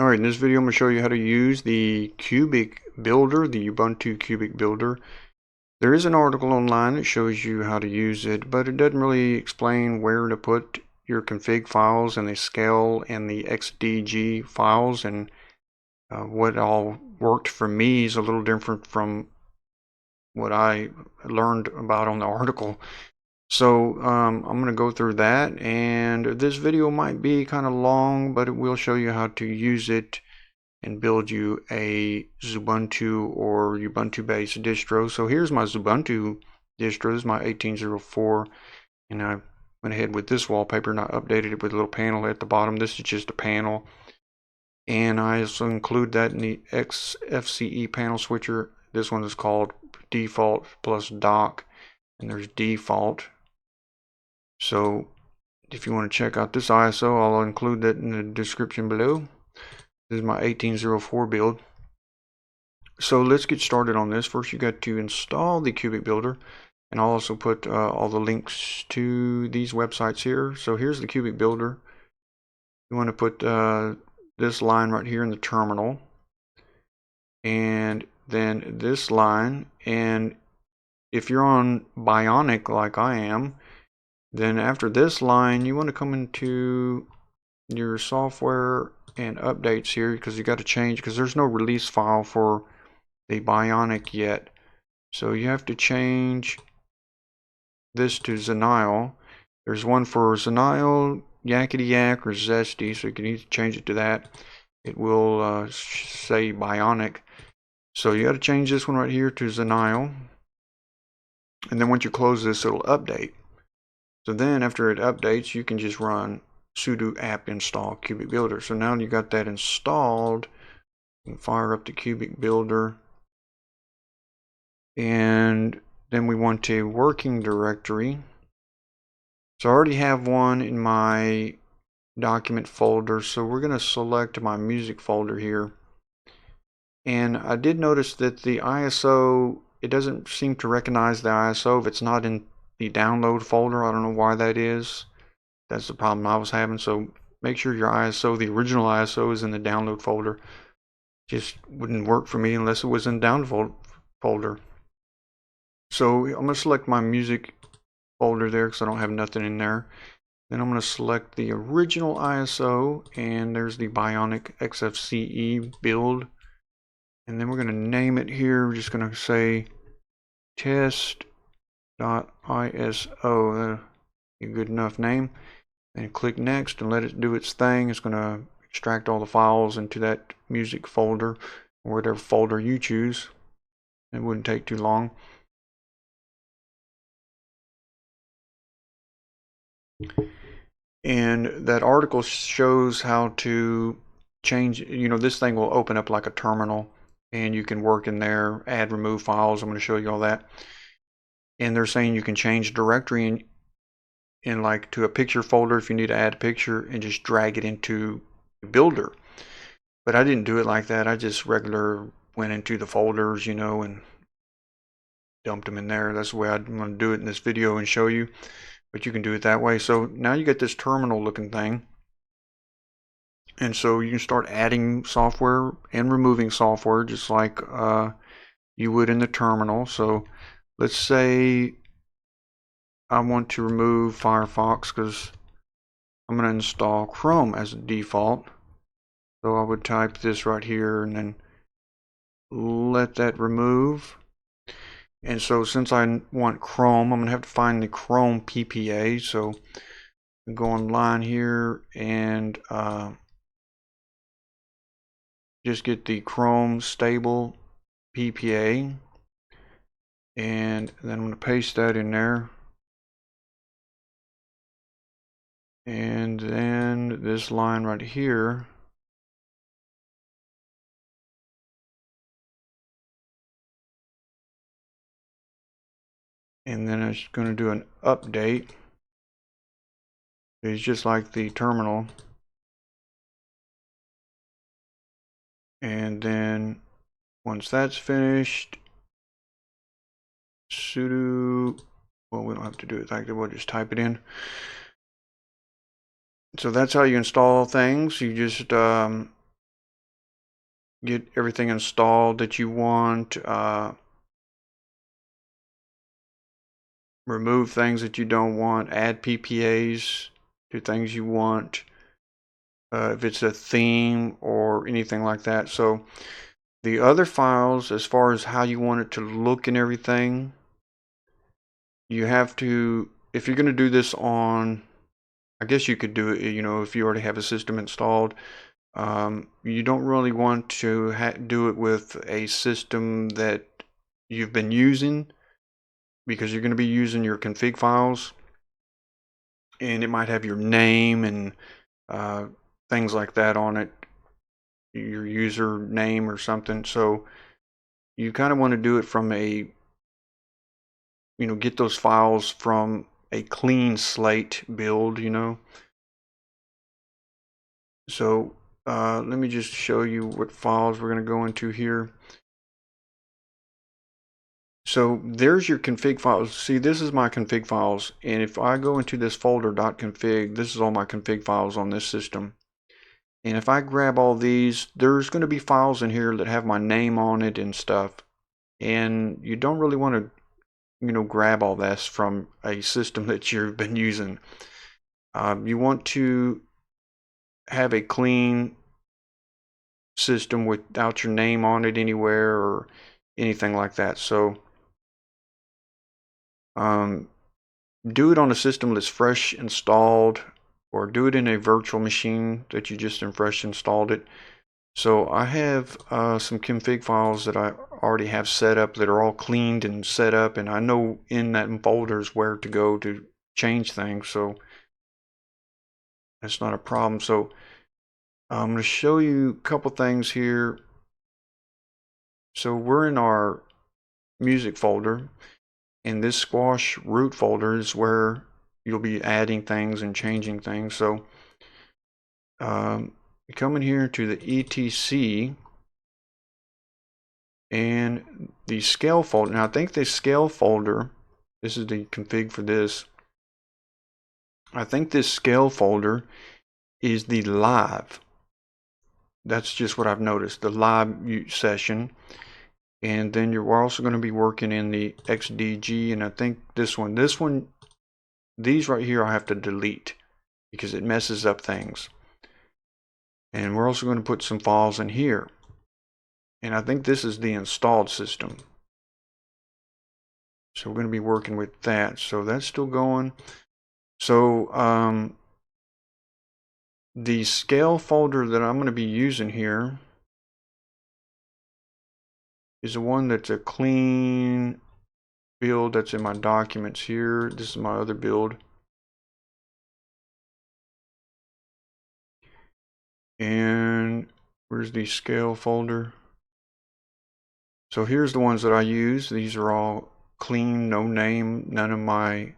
Alright, in this video I'm going to show you how to use the Cubic Builder, the Ubuntu Cubic Builder. There is an article online that shows you how to use it, but it doesn't really explain where to put your config files and the scale and the XDG files, and what all worked for me is a little different from what I learned about on the article. So I'm going to go through that, and this video might be kind of long, but it will show you how to use it and build you a Ubuntu or Ubuntu based distro. So here's my Ubuntu distro. This is my 1804, and I went ahead with this wallpaper and I updated it with a little panel at the bottom. This is just a panel, and I also include that in the XFCE panel switcher. This one is called default plus dock, and there's default. So if you want to check out this ISO, I'll include that in the description below. This is my 1804 build. So let's get started on this. First, you got to install the Cubic Builder, and I'll also put all the links to these websites here. So here's the Cubic Builder. You want to put this line right here in the terminal, and then this line. And if you're on Bionic like I am, then after this line, you want to come into your software and updates here, because you got to change, because there's no release file for the Bionic yet. So you have to change this to Zenile. There's one for Zenile, Yakety Yak, or Zesty, so you can either change it to that. It will say Bionic. So you got to change this one right here to Zenile. And then once you close this, it'll update. So then after it updates, you can just run sudo apt install Cubic Builder. So now you got that installed, you can fire up the Cubic Builder, and then we want a working directory. So I already have one in my document folder, so we're going to select my music folder here. And I did notice that the ISO, it doesn't seem to recognize the ISO if it's not in the download folder. I don't know why that is. That's the problem I was having. So make sure your ISO, the original ISO, is in the download folder. Just wouldn't work for me unless it was in download folder. So I'm going to select my music folder there because I don't have nothing in there. Then I'm going to select the original ISO, and there's the Bionic XFCE build. And then we're going to name it here. We're just going to say test.iso. A good enough name. And click next and let it do its thing. It's going to extract all the files into that music folder, or whatever folder you choose. It wouldn't take too long. And that article shows how to change, this thing will open up like a terminal, and you can work in there, add, remove files. I'm going to show you all that. And they're saying you can change directory in like to a picture folder if you need to add a picture, and just drag it into the builder. But I didn't do it like that. I just regular went into the folders, and dumped them in there. That's the way I'm going to do it in this video and show you. But you can do it that way. So now you get this terminal looking thing. And so you can start adding software and removing software just like you would in the terminal. So let's say I want to remove Firefox because I'm going to install Chrome as a default. So I would type this right here and then let that remove. And so since I want Chrome, I'm going to have to find the Chrome PPA. So go online here and just get the Chrome stable PPA, and then I'm going to paste that in there. And then this line right here, and then it's going to do an update. It's just like the terminal. And then once that's finished, sudo, well, we don't have to do it like that, we'll just type it in. So that's how you install things. You just get everything installed that you want, remove things that you don't want, add PPAs to things you want, if it's a theme or anything like that. So the other files, as far as how you want it to look and everything, you have to, if you're going to do this on, I guess you could do it, if you already have a system installed. You don't really want to do it with a system that you've been using, because you're going to be using your config files, and it might have your name and things like that on it, your username or something. So you kind of want to do it from a, get those files from a clean slate build, So let me just show you what files we're going to go into here. So there's your config files. See, this is my config files, and if I go into this folder .config, this is all my config files on this system. And if I grab all these, there's going to be files in here that have my name on it and stuff. And you don't really want to, grab all this from a system that you've been using. You want to have a clean system without your name on it anywhere or anything like that. So do it on a system that's fresh installed, or do it in a virtual machine that you just fresh installed it. So I have some config files that I already have set up that are all cleaned and set up, and I know in that folders where to go to change things, so that's not a problem. So I'm going to show you a couple things here. So we're in our music folder, and this squash root folder is where you'll be adding things and changing things. So you come in here to the etc and the scale folder. Now I think the scale folder, this is the config for this, I think this scale folder is the live. That's just what I've noticed, the live session. And then we're also going to be working in the XDG, and I think this one, these right here I have to delete because it messes up things. And we're also going to put some files in here. And I think this is the installed system. So we're going to be working with that. So that's still going. So the scale folder that I'm going to be using here is the one that's a clean build that's in my documents here. This is my other build. And where's the scale folder? So here's the ones that I use. These are all clean, no name, none of my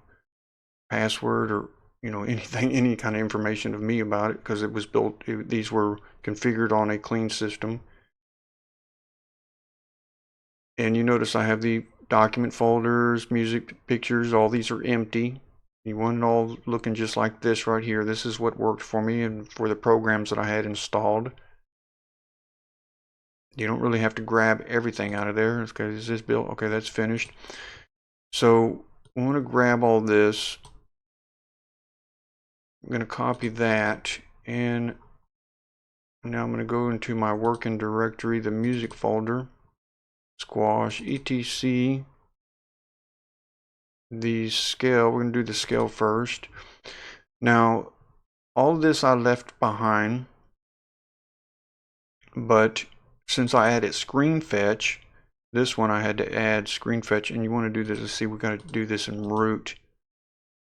password or anything, any kind of information of me about it, because it was built, these were configured on a clean system. And you notice I have the document folders, music, pictures, all these are empty. You want it all looking just like this right here. This is what worked for me and for the programs that I had installed. You don't really have to grab everything out of there. Okay, is this built? Okay, that's finished. So I want to grab all this. I'm going to copy that, and now I'm going to go into my working directory, the music folder, squash, etc, the scale. We're going to do the scale first. Now, all this I left behind, but since I added screen fetch, this one I had to add screen fetch, and you want to do this. Let's see, we got to do this in root.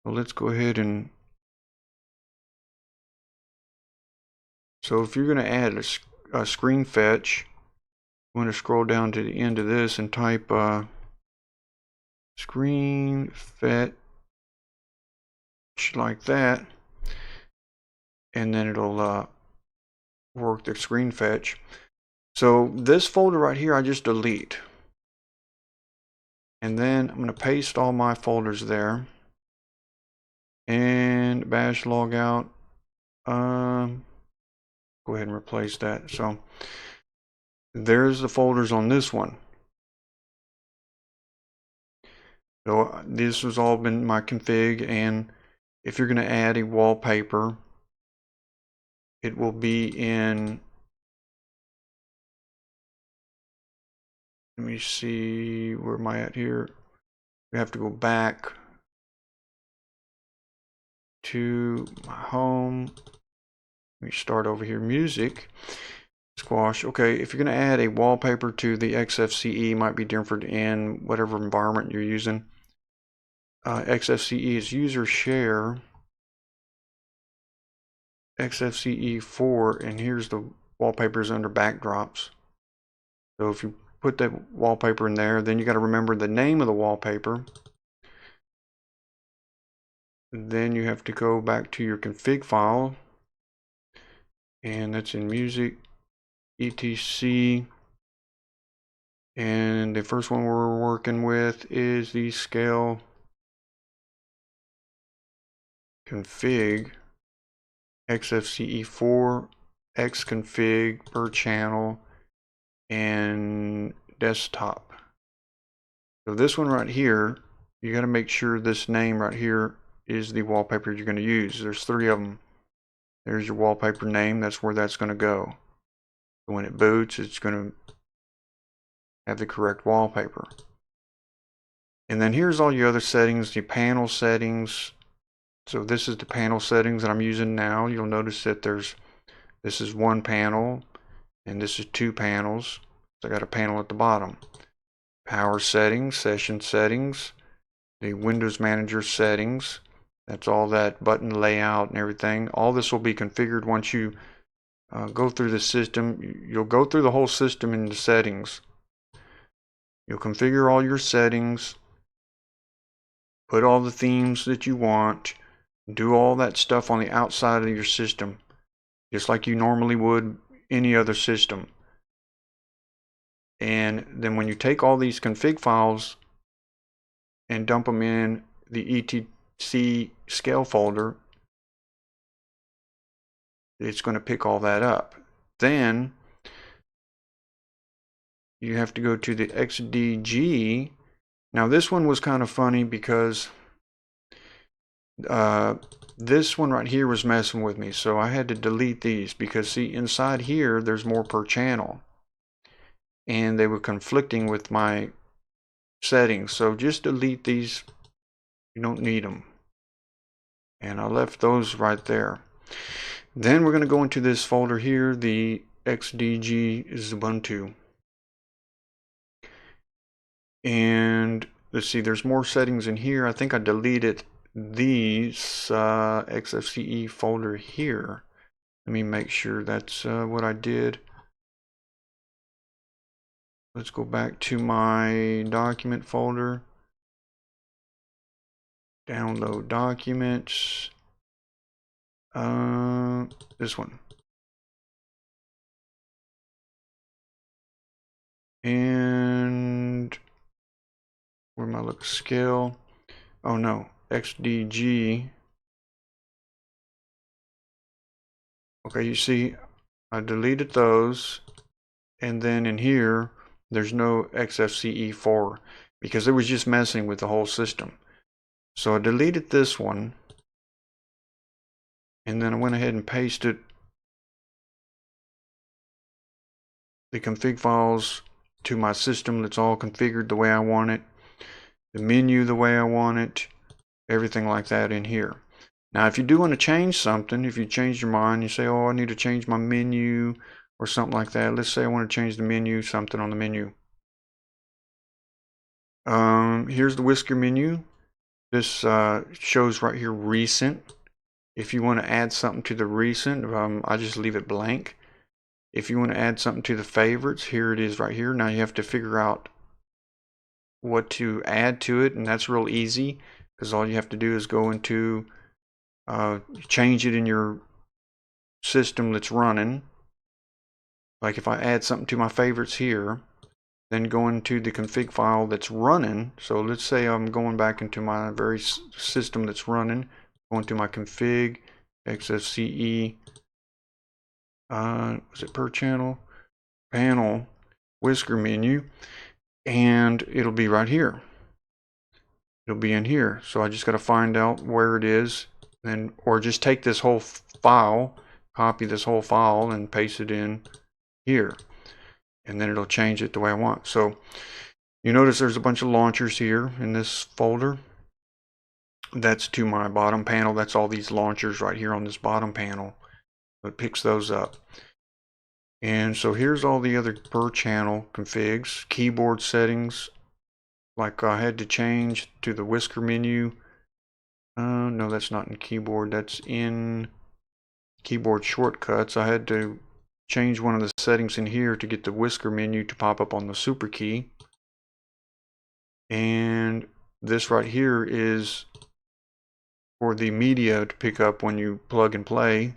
Well, let's go ahead and, so if you're going to add a screen fetch, I'm going to scroll down to the end of this and type screen fetch like that, and then it'll work the screen fetch. So this folder right here I just delete, and then I'm going to paste all my folders there, and bash logout, go ahead and replace that. So there's the folders on this one. So this has all been my config, and if you're going to add a wallpaper, it will be in, let me see, where am I at here? We have to go back to my home. Let me start over here, music, squash. Okay, if you're going to add a wallpaper to the XFCE, might be different in whatever environment you're using. XFCE is user share, XFCE4, and here's the wallpapers under backdrops. So if you put that wallpaper in there, then you got to remember the name of the wallpaper. Then you have to go back to your config file, and that's in music, etc. And the first one we're working with is the scale config XFCE4 xconfig per channel and desktop. So this one right here, you got to make sure this name right here is the wallpaper you're going to use. There's 3 of them. There's your wallpaper name. That's where that's going to go. So when it boots, it's going to have the correct wallpaper. And then here's all your other settings, the panel settings. So this is the panel settings that I'm using now. You'll notice that this is 1 panel and this is 2 panels. So I got a panel at the bottom. Power settings, session settings, the Windows Manager settings. That's all that button layout and everything. All this will be configured once you go through the system. You'll go through the whole system in the settings. You'll configure all your settings, put all the themes that you want, do all that stuff on the outside of your system, just like you normally would any other system. And then when you take all these config files and dump them in the etc scale folder, it's going to pick all that up. Then you have to go to the XDG. Now this one was kind of funny because this one right here was messing with me, so I had to delete these because see, inside here there's more per channel and they were conflicting with my settings. So just delete these, you don't need them. And I left those right there. Then we're going to go into this folder here, the XDG Ubuntu. And let's see, there's more settings in here. I think I deleted these XFCE folder here. Let me make sure that's what I did. Let's go back to my document folder. Download documents. This one. And where am I looking? Scale. Oh no, XDG. Okay, you see, I deleted those, and then in here, there's no XFCE4 because it was just messing with the whole system. So I deleted this one, and then I went ahead and pasted the config files to my system that's all configured the way I want it, the menu the way I want it, everything like that in here. Now if you do want to change something, if you change your mind, you say, oh, I need to change my menu or something like that. Let's say I want to change the menu, something on the menu. Here's the whisker menu. This shows right here recent. If you want to add something to the recent, I just leave it blank. If you want to add something to the favorites, here it is right here. Now you have to figure out what to add to it, and that's real easy because all you have to do is go into change it in your system that's running. Like if I add something to my favorites here, then go into the config file that's running. So let's say I'm going back into my very system that's running, going to my config, XFCE, was it per channel? Panel. whisker menu, and it'll be right here. It'll be in here. So I just got to find out where it is, and or just take this whole file, copy this whole file, and paste it in here, and then it'll change it the way I want. So you notice there's a bunch of launchers here in this folder. That's to my bottom panel. That's all these launchers right here on this bottom panel. It picks those up. And so here's all the other per channel configs, keyboard settings. Like I had to change to the whisker menu. No, that's not in keyboard. That's in keyboard shortcuts. I had to change one of the settings in here to get the whisker menu to pop up on the super key. And this right here is for the media to pick up when you plug and play.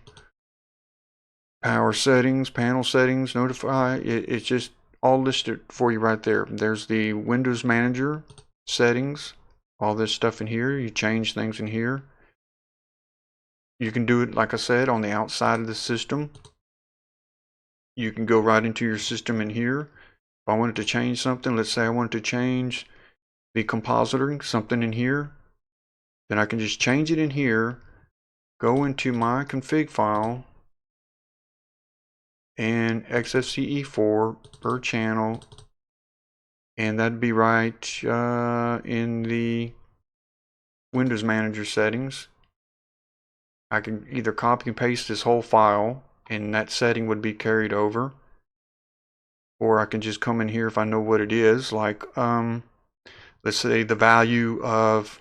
Power settings, panel settings, notify. It's just all listed for you right there. There's the Windows Manager settings, all this stuff in here. You change things in here. You can do it, like I said, on the outside of the system. You can go right into your system in here. If I wanted to change something, let's say I wanted to change the compositor, something in here, then I can just change it in here, go into my config file, and XFCE4 per channel, and that'd be right in the Windows Manager settings. I can either copy and paste this whole file and that setting would be carried over, or I can just come in here if I know what it is, like let's say the value of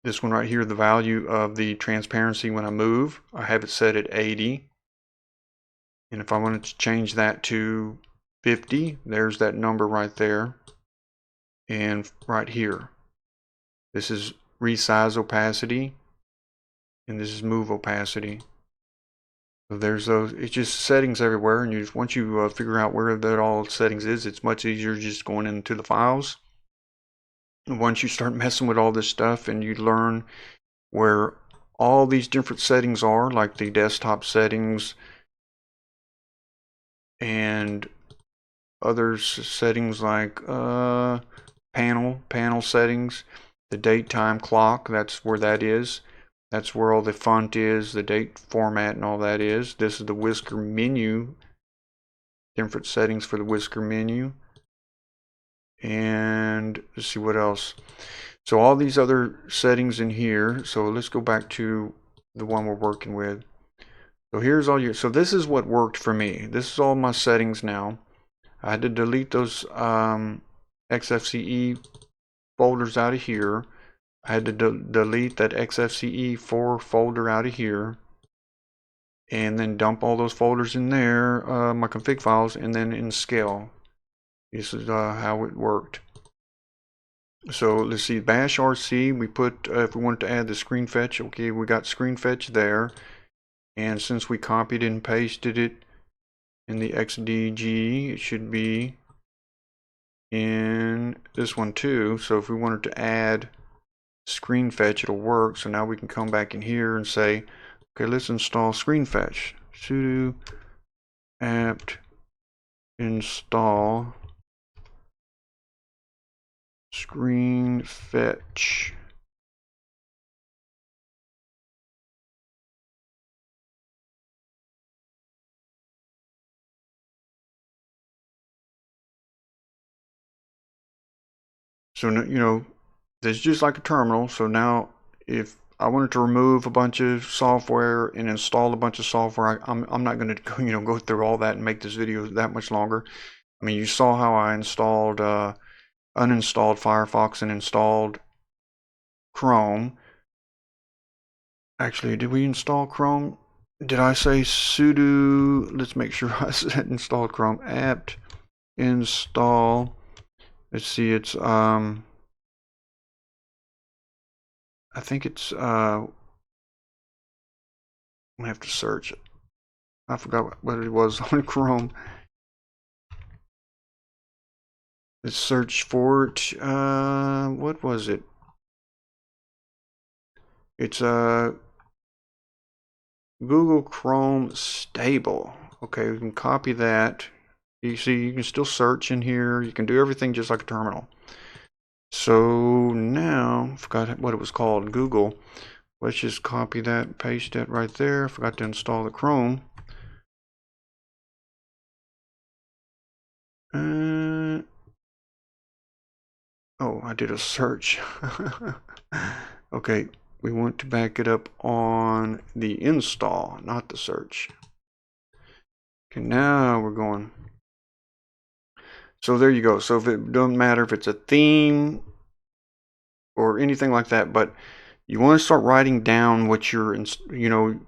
this one right here, the value of the transparency when I move, I have it set at 80. And if I wanted to change that to 50, there's that number right there. And right here, this is resize opacity, and this is move opacity. So there's those. It's just settings everywhere, and you just, once you figure out where that all settings is, it's much easier just going into the files. And once you start messing with all this stuff and you learn where all these different settings are, like the desktop settings and other settings like panel settings, the date time clock, that's where that is. That's where all the font is, the date format and all that is. This is the whisker menu, different settings for the whisker menu. And let's see what else. So all these other settings in here. So let's go back to the one we're working with. So here's all your, so this is what worked for me. This is all my settings now. I had to delete those XFCE folders out of here. I had to delete that XFCE4 folder out of here, and then dump all those folders in there, my config files, and then in scale. This is how it worked. So let's see, bash RC, we put, if we wanted to add the screen fetch, okay, we got screen fetch there. And since we copied and pasted it in the XDG, it should be in this one too. So if we wanted to add screen fetch, it'll work. So now we can come back in here and say, okay, let's install screen fetch. Sudo apt install screen fetch. So, you know, it's just like a terminal. So now if I wanted to remove a bunch of software and install a bunch of software, I'm not going to go through all that and make this video that much longer. I mean, you saw how I installed uninstalled Firefox and installed Chrome. Actually, did we install Chrome? Did I say sudo? Let's make sure I said installed Chrome. Apt install. Let's see, it's I think it's I have to search it. I forgot what it was on Chrome. Let's search for it. What was it? It's Google Chrome stable. Okay, we can copy that. You see, you can still search in here. You can do everything just like a terminal. So now, I forgot what it was called, Google. Let's just copy that, paste that right there. Forgot to install the Chrome. Oh, I did a search. Okay, we want to back it up on the install, not the search. Okay, now we're going. So there you go. So if it doesn't matter if it's a theme or anything like that, but you want to start writing down what you're,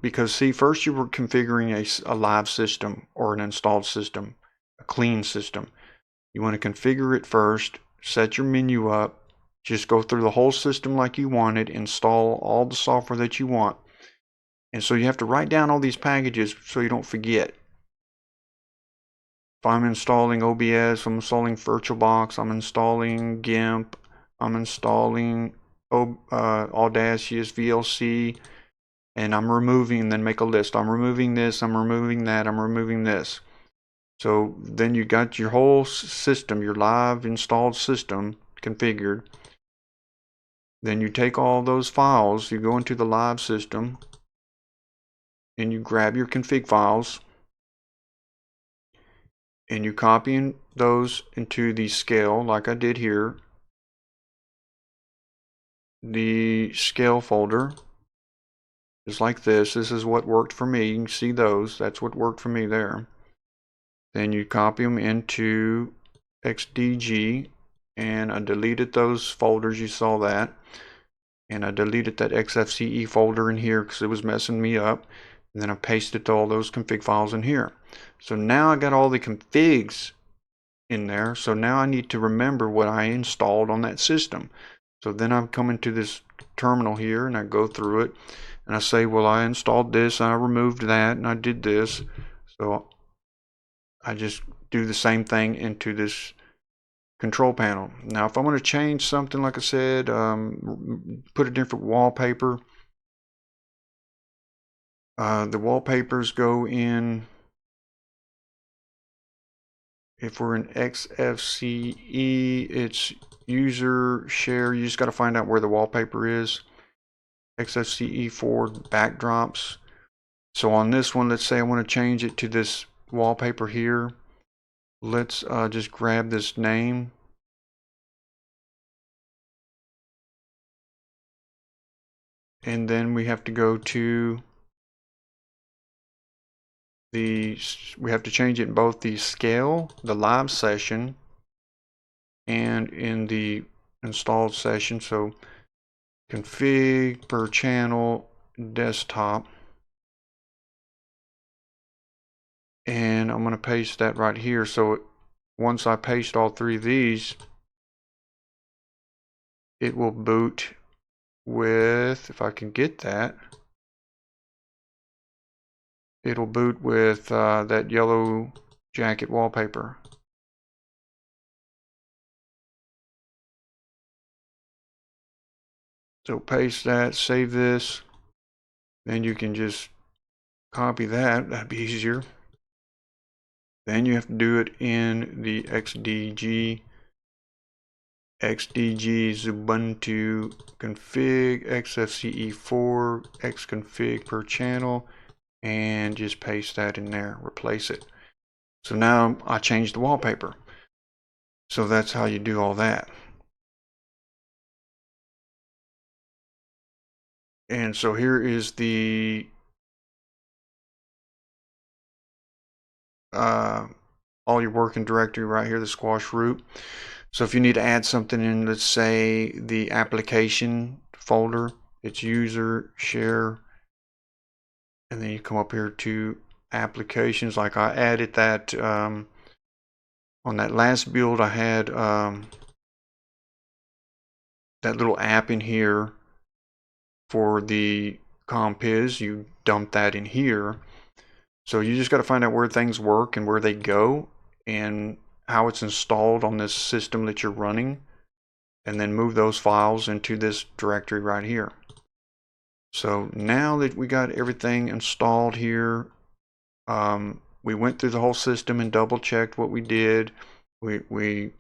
because see, first you were configuring a live system or an installed system, a clean system. You want to configure it first, set your menu up, just go through the whole system like you want it, install all the software that you want. And so you have to write down all these packages so you don't forget. If I'm installing OBS, I'm installing VirtualBox, I'm installing GIMP, I'm installing Audacious VLC, and I'm removing, then make a list. I'm removing this, I'm removing that, I'm removing this. So then you got your whole system, your live installed system configured. Then you take all those files, you go into the live system, and you grab your config files, and you copy those into the scale like I did here. The scale folder is like this. This is what worked for me. You can see those. That's what worked for me there. Then you copy them into XDG, and I deleted those folders. You saw that. And I deleted that XFCE folder in here because it was messing me up. And then I pasted all those config files in here. So now I got all the configs in there. So now I need to remember what I installed on that system. So then I come into this terminal here and I go through it and I say, well, I installed this, I removed that, and I did this. So I just do the same thing into this control panel. Now if I want to change something, like I said, put a different wallpaper, the wallpapers go in, if we're in XFCE, it's user share. You just got to find out where the wallpaper is. XFCE4 backdrops. So on this one, let's say I want to change it to this wallpaper here. Let's just grab this name. And then we have to go to we have to change it in both the scale, the live session, and in the installed session. So config per channel desktop. And I'm going to paste that right here. So once I paste all three of these, it will boot with, if I can get that, it'll boot with that yellow jacket wallpaper. So paste that, save this, then you can just copy that, that'd be easier. Then you have to do it in the XDG Ubuntu config XFCE4 xconfig per channel, and just paste that in there, replace it. So now I changed the wallpaper. So that's how you do all that. And so here is the all your working directory right here, the squash root. So if you need to add something in, let's say the application folder, it's user share, and then you come up here to applications. Like I added that on that last build, I had that little app in here for the compiz. You dump that in here. So you just got to find out where things work and where they go and how it's installed on this system that you're running, and then move those files into this directory right here. So now that we got everything installed here, we went through the whole system and double checked what we did. We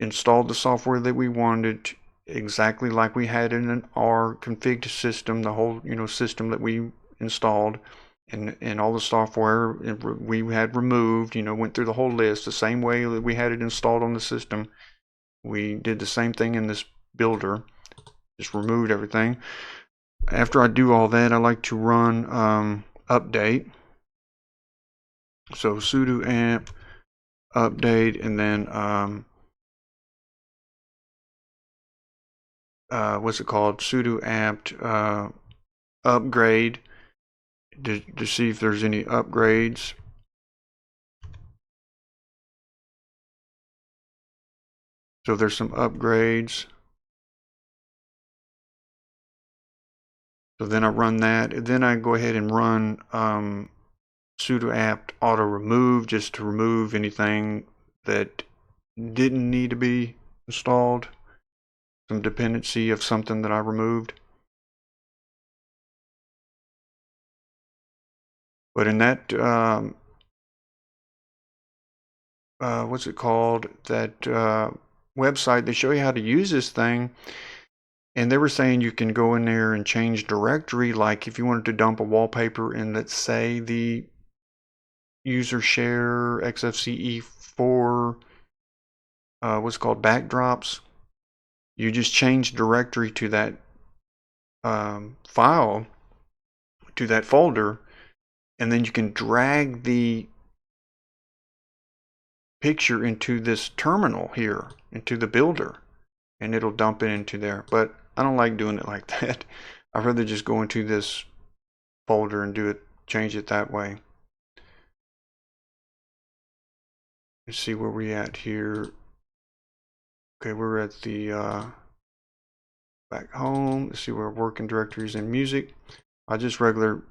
installed the software that we wanted exactly like we had in our config system, the whole system that we installed, and all the software we had removed. Went through the whole list the same way that we had it installed on the system. We did the same thing in this builder, just removed everything. After I do all that, I like to run update. So sudo amp update, and then what's it called? Sudo apt upgrade to see if there's any upgrades. So there's some upgrades. So then I run that, and then I go ahead and run sudo apt auto remove, just to remove anything that didn't need to be installed, some dependency of something that I removed. But in that what's it called, that website, they show you how to use this thing, and they were saying you can go in there and change directory. Like if you wanted to dump a wallpaper in, let's say, the user share xfce4 what's called backdrops, you just change directory to that file, to that folder, and then you can drag the picture into this terminal here, into the builder, and it'll dump it into there. But I don't like doing it like that. I'd rather just go into this folder and do it, change it that way. Let's see where we at here. Okay, we're at the back home. Let's see where working directories and music. I just regular,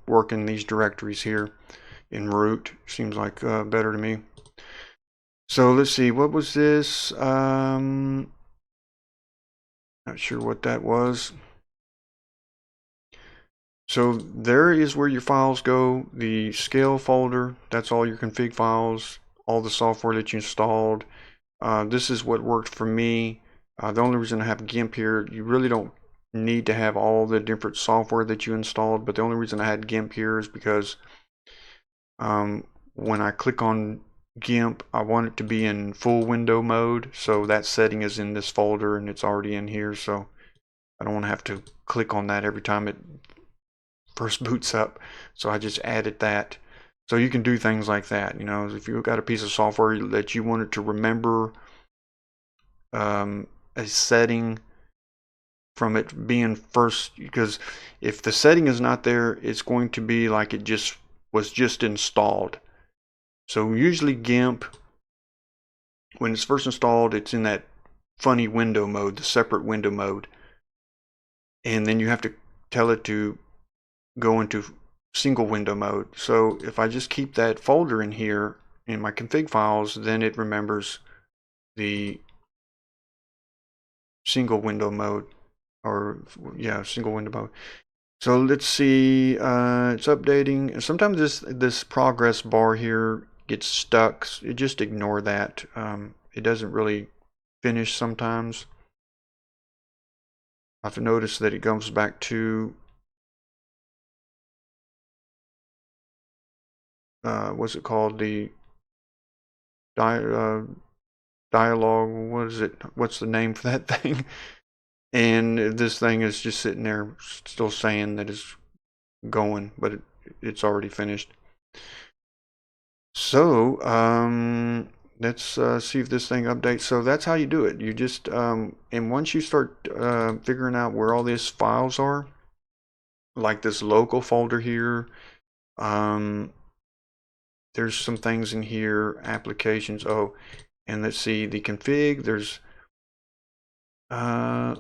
work in these directories here in root. Seems like better to me. So let's see, what was this? Not sure what that was. So there is where your files go. The scale folder, that's all your config files, all the software that you installed. This is what worked for me. The only reason I have GIMP here, you really don't need to have all the different software that you installed, but the only reason I had GIMP here is because when I click on GIMP, I want it to be in full window mode, so that setting is in this folder and it's already in here, so I don't want to have to click on that every time it first boots up. So I just added that. So you can do things like that. If you've got a piece of software that you wanted to remember a setting from it being first, because if the setting is not there, it's going to be like it just was just installed. So usually GIMP, when it's first installed, it's in that funny window mode, the separate window mode, and then you have to tell it to go into single window mode. So if I just keep that folder in here in my config files, then it remembers the single window mode, or yeah, single window mode. So let's see, it's updating. Sometimes this progress bar here gets stuck. Just ignore that. It doesn't really finish sometimes. I've noticed that it comes back to what's it called, the dialogue, what is it, what's the name for that thing? And this thing is just sitting there still saying that it's going, but it's already finished. So let's see if this thing updates. So that's how you do it. You just and once you start figuring out where all these files are, like this local folder here, there's some things in here, applications. Oh, and let's see the config. There's the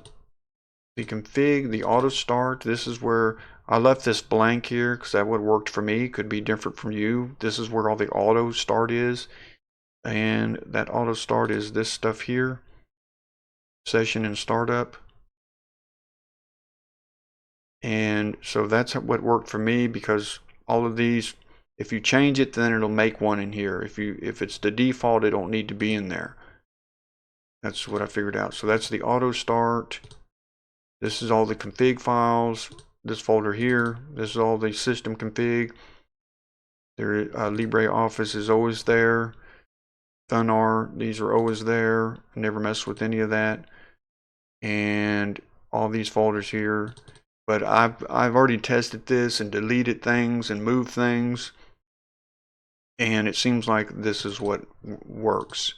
config, the auto start. This is where I left this blank here because that would worked for me. Could be different from you. This is where all the auto start is, and that auto start is this stuff here, session and startup. And so that's what worked for me, because all of these, if you change it, then it'll make one in here. If it's the default, it don't need to be in there. That's what I figured out. So that's the auto start. This is all the config files. This folder here, this is all the system config. There, LibreOffice is always there. Thunar, these are always there. I never mess with any of that. And all these folders here. But I've already tested this and deleted things and moved things. And it seems like this is what works.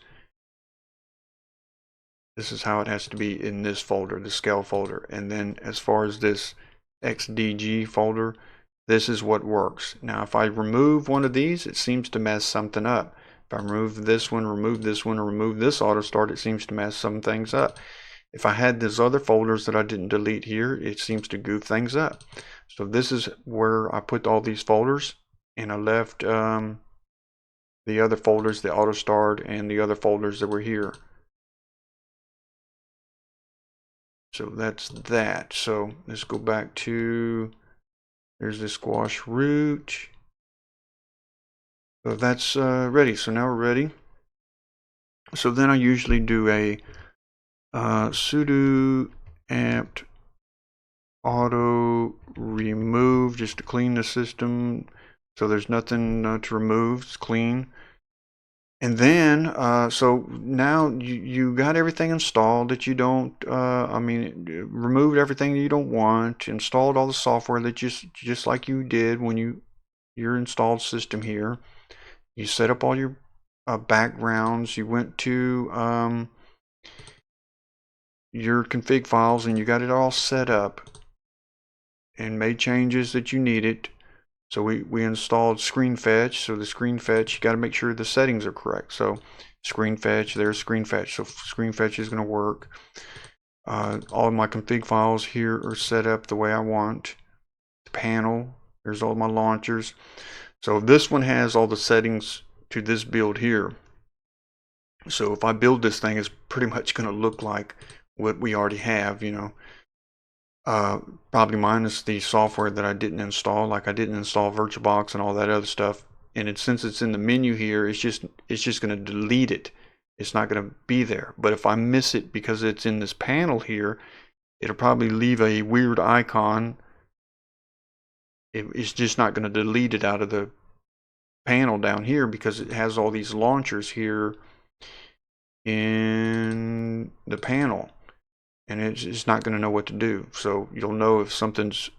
This is how it has to be in this folder, the scale folder. And then as far as this XDG folder, this is what works. Now if I remove one of these, it seems to mess something up. If I remove this one, or remove this auto start, it seems to mess some things up. If I had these other folders that I didn't delete here, it seems to goof things up. So this is where I put all these folders, and I left the other folders, the auto start, and the other folders that were here. So that's that. So let's go back to, there's the squash root. So that's ready. So now we're ready. So then I usually do a sudo apt auto remove just to clean the system. So there's nothing to remove, it's clean. And then, so now you got everything installed that you don't, removed everything that you don't want, installed all the software that just like you did when your installed system here. You set up all your backgrounds, you went to your config files and you got it all set up and made changes that you needed. So we installed screen fetch. So the screen fetch, you got to make sure the settings are correct. So screen fetch, there's screen fetch. So screen fetch is going to work. All of my config files here are set up the way I want. The panel, there's all my launchers. So this one has all the settings to this build here. So if I build this thing, it's pretty much going to look like what we already have, you know. Probably minus the software that I didn't install, like I didn't install VirtualBox and all that other stuff. And since it's in the menu here, it's just going to delete it. It's not going to be there. But if I miss it because it's in this panel here, it'll probably leave a weird icon. It's just not going to delete it out of the panel down here because it has all these launchers here in the panel. And it's not going to know what to do. So you'll know if something's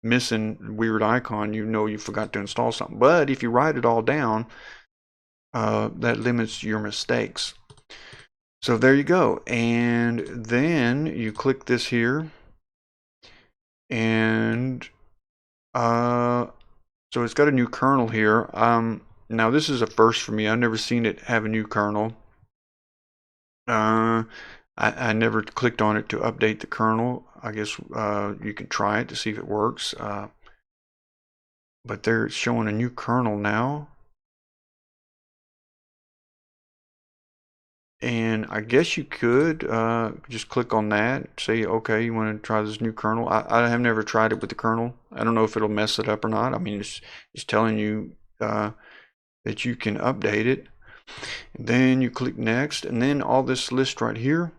missing, weird icon, you know you forgot to install something. But if you write it all down, that limits your mistakes. So there you go. And then you click this here. And so it's got a new kernel here. Now this is a first for me. I've never seen it have a new kernel. I never clicked on it to update the kernel. I guess you can try it to see if it works. But they're showing a new kernel now. And I guess you could just click on that, say, okay, you want to try this new kernel. I have never tried it with the kernel. I don't know if it'll mess it up or not. I mean, it's telling you that you can update it. And then you click next, and then all this list right here.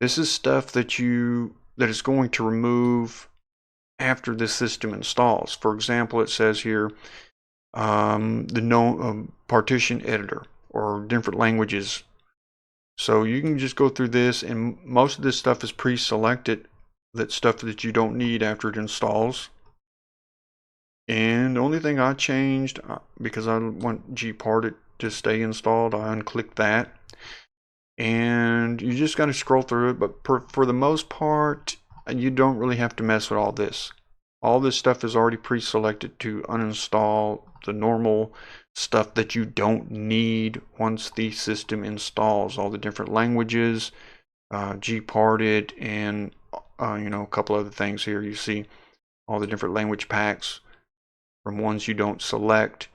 This is stuff that is going to remove after the system installs. For example, it says here the partition editor or different languages. So you can just go through this, and most of this stuff is pre-selected. That stuff that you don't need after it installs. And the only thing I changed, because I want gparted to stay installed, I unclicked that. And you just got to scroll through it, but for the most part, you don't really have to mess with all this. All this stuff is already pre-selected to uninstall the normal stuff that you don't need once the system installs. All the different languages, gparted, and a couple other things here. You see all the different language packs from ones you don't select,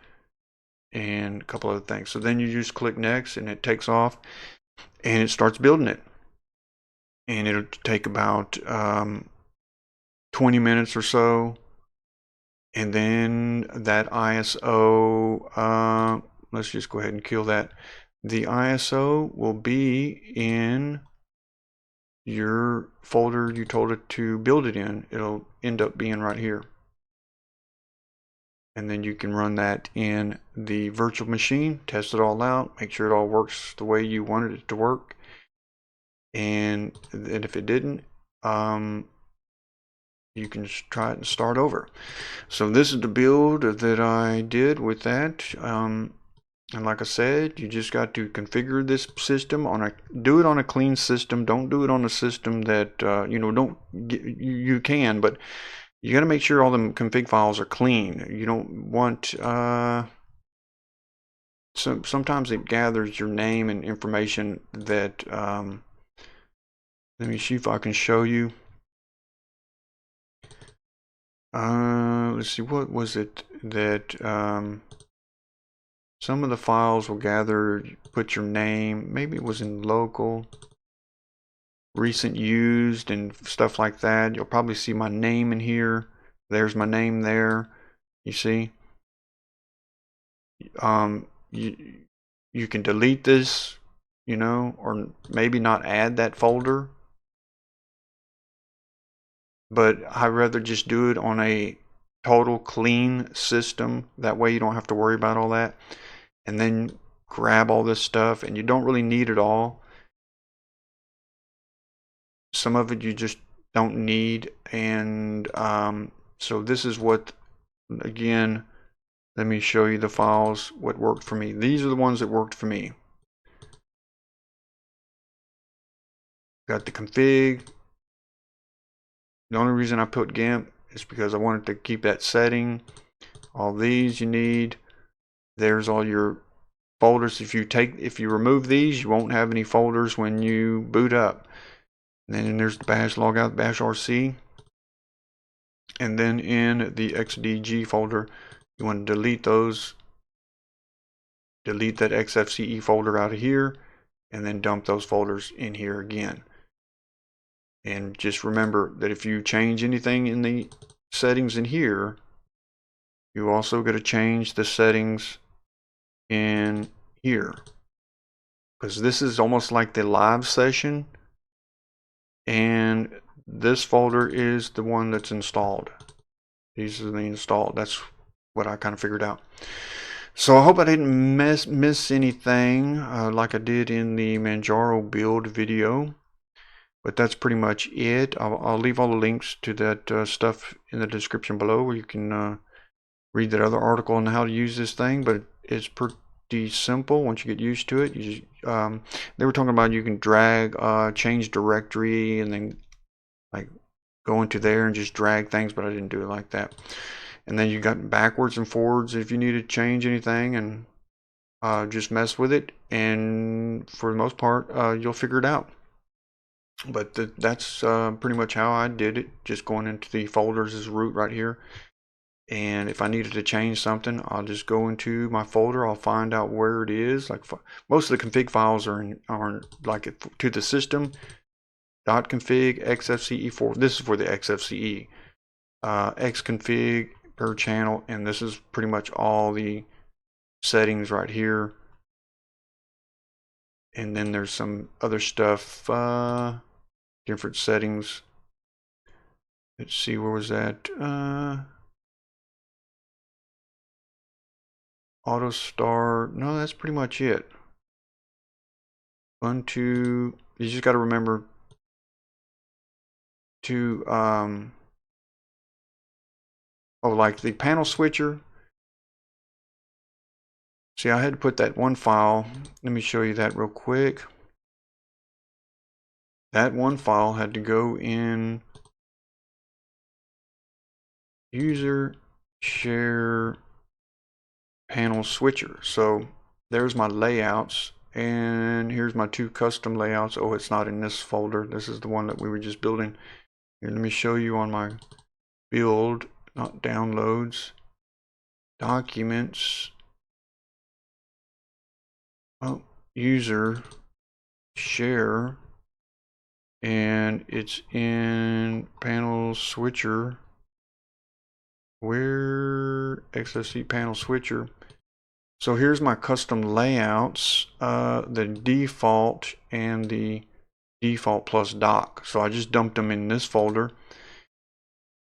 and a couple other things. So then you just click next, and it takes off. And it starts building it, and it'll take about 20 minutes or so. And then that ISO, let's just go ahead and kill that. The ISO will be in your folder you told it to build it in. It'll end up being right here. And then you can run that in the virtual machine, test it all out, make sure it all works the way you wanted it to work. And if it didn't, you can just try it and start over. So this is the build that I did with that. And like I said, you just got to configure this system do it on a clean system. Don't do it on a system that you can, but you got to make sure all the config files are clean. You don't want sometimes it gathers your name and information that let me see if I can show you. Let's see, what was it that some of the files will gather, put your name, maybe it was in local, recent used and stuff like that. You'll probably see my name in here. There's my name there, you see. You can delete this, or maybe not add that folder, but I'd rather just do it on a total clean system. That way you don't have to worry about all that. And then grab all this stuff, and you don't really need it all. Some of it you just don't need. And so this is what, again, let me show you the files, what worked for me. These are the ones that worked for me. Got the config. The only reason I put GIMP is because I wanted to keep that setting. All these you need. There's all your folders. If you remove these, you won't have any folders when you boot up. And then there's the bash logout, bash RC. And then in the XDG folder, you want to delete those. Delete that XFCE folder out of here, and then dump those folders in here again. And just remember that if you change anything in the settings in here, you also got to change the settings in here, because this is almost like the live session, and this folder is the one that's installed. These are the installed. That's what I kind of figured out. So I hope I didn't miss anything like I did in the Manjaro build video. But that's pretty much it. I'll leave all the links to that stuff in the description below, where you can read that other article on how to use this thing. But it's pretty simple once you get used to it. You just, they were talking about you can drag, change directory, and then like go into there and just drag things, but I didn't do it like that. And then you got backwards and forwards if you need to change anything, and just mess with it. And for the most part, you'll figure it out. But that's pretty much how I did it, just going into the folders as root right here. And if I needed to change something, I'll just go into my folder. I'll find out where it is. Like most of the config files are like to the system .config xfce4. This is for the xfce xconfig per channel, and this is pretty much all the settings right here. And then there's some other stuff. Different settings. Let's see, where was that? Auto start. No, that's pretty much it. Ubuntu. You just got to remember to like the panel switcher. See, I had to put that one file. Let me show you that real quick. That one file had to go in user share panel switcher. So there's my layouts, and here's my two custom layouts. Oh, it's not in this folder. This is the one that we were just building. Here, let me show you on my build, not downloads, documents. Oh, user share, and it's in panel switcher. where XFC panel switcher. So here's my custom layouts, the default and the default plus dock. So I just dumped them in this folder.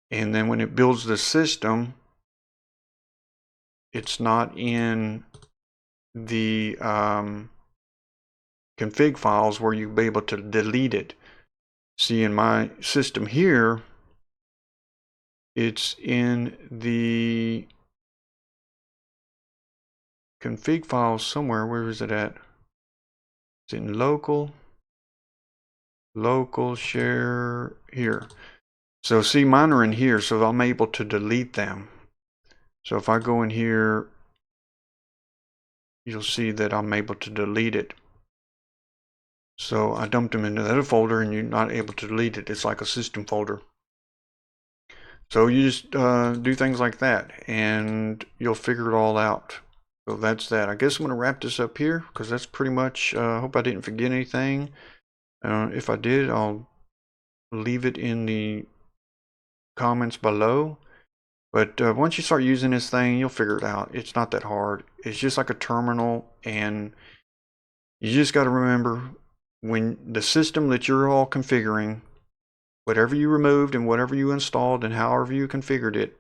And then when it builds the system, it's not in the config files where you'll be able to delete it. See, in my system here, it's in the config files somewhere. Where is it at? It's in local share here. So see, mine are in here, so I'm able to delete them. So if I go in here, you'll see that I'm able to delete it. So I dumped them into that folder and you're not able to delete it. It's like a system folder. So you just do things like that and you'll figure it all out. So that's that. I guess I'm going to wrap this up here because that's pretty much, hope I didn't forget anything. If I did, I'll leave it in the comments below. But once you start using this thing, you'll figure it out. It's not that hard. It's just like a terminal, and you just got to remember, when the system that you're all configuring, whatever you removed and whatever you installed and however you configured it,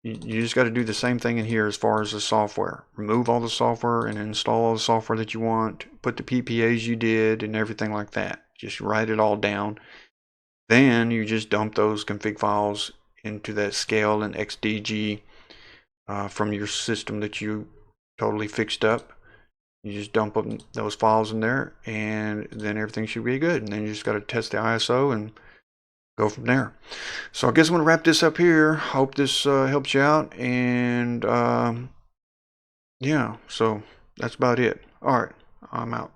you just got to do the same thing in here as far as the software. Remove all the software and install all the software that you want. Put the PPAs you did and everything like that. Just write it all down. Then you just dump those config files into that scale and XDG from your system that you totally fixed up. You just dump them, those files in there, and then everything should be good. And then you just got to test the ISO and go from there. So I guess I'm going to wrap this up here. Hope this helps you out. And yeah, so that's about it. All right, I'm out.